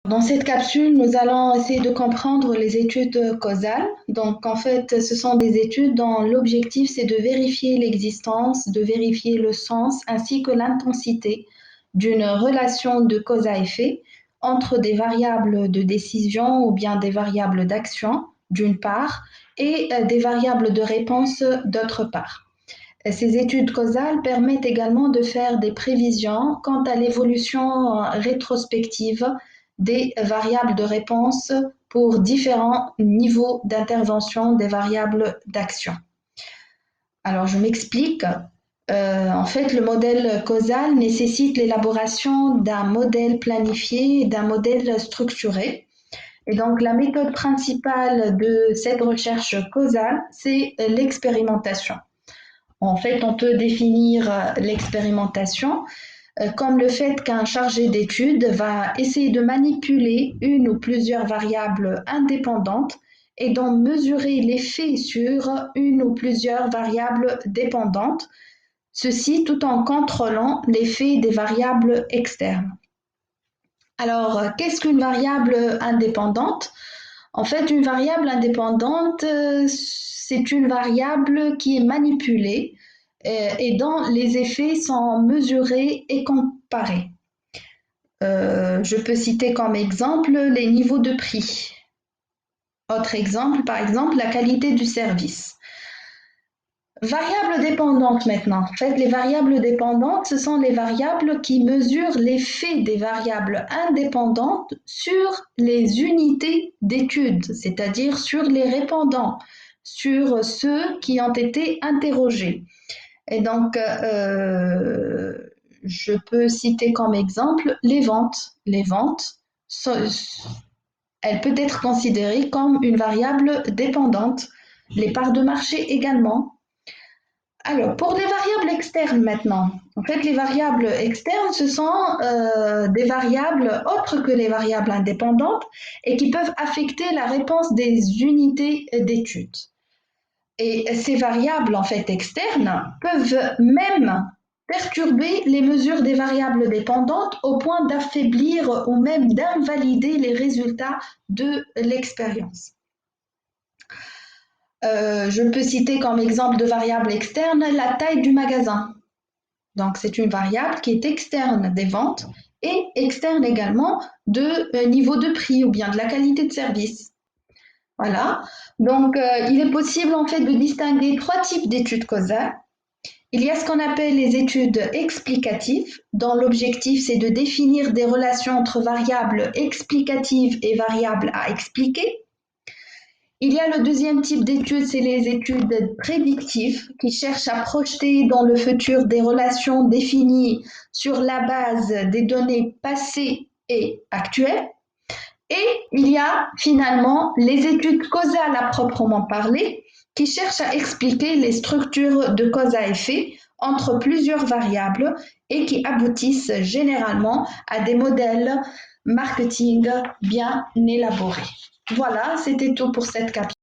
Dans cette capsule, nous allons essayer de comprendre les études causales. Donc, en fait, ce sont des études dont l'objectif, c'est de vérifier l'existence, de vérifier le sens ainsi que l'intensité d'une relation de cause à effet entre des variables de décision ou bien des variables d'action, d'une part, et des variables de réponse, d'autre part. Ces études causales permettent également de faire des prévisions quant à l'évolution rétrospective des variables de réponse pour différents niveaux d'intervention des variables d'action. Alors, je m'explique. En fait, le modèle causal nécessite l'élaboration d'un modèle planifié et d'un modèle structuré. Et donc, la méthode principale de cette recherche causale, c'est l'expérimentation. En fait, on peut définir l'expérimentation comme le fait qu'un chargé d'études va essayer de manipuler une ou plusieurs variables indépendantes et d'en mesurer l'effet sur une ou plusieurs variables dépendantes, ceci tout en contrôlant l'effet des variables externes. Alors, qu'est-ce qu'une variable indépendante? En fait, une variable indépendante, c'est une variable qui est manipulée et dont les effets sont mesurés et comparés. Je peux citer comme exemple les niveaux de prix. Autre exemple, par exemple, la qualité du service. Variables dépendantes maintenant. En fait, les variables dépendantes, ce sont les variables qui mesurent l'effet des variables indépendantes sur les unités d'étude, c'est-à-dire sur les répondants, sur ceux qui ont été interrogés. Et donc, je peux citer comme exemple les ventes. Les ventes, elle peut être considérée comme une variable dépendante. Les parts de marché également. Alors, pour les variables externes maintenant, en fait, les variables externes, ce sont des variables autres que les variables indépendantes et qui peuvent affecter la réponse des unités d'étude. Et ces variables, en fait, externes peuvent même perturber les mesures des variables dépendantes au point d'affaiblir ou même d'invalider les résultats de l'expérience. Je peux citer comme exemple de variable externe la taille du magasin. Donc, c'est une variable qui est externe des ventes et externe également de niveau de prix ou bien de la qualité de service. Voilà. Donc, il est possible en fait de distinguer trois types d'études causales. Il y a ce qu'on appelle les études explicatives, dont l'objectif c'est de définir des relations entre variables explicatives et variables à expliquer. Il y a le deuxième type d'études, c'est les études prédictives qui cherchent à projeter dans le futur des relations définies sur la base des données passées et actuelles. Et il y a finalement les études causales à proprement parler qui cherchent à expliquer les structures de cause à effet entre plusieurs variables et qui aboutissent généralement à des modèles marketing bien élaborés. Voilà, c'était tout pour cette capsule.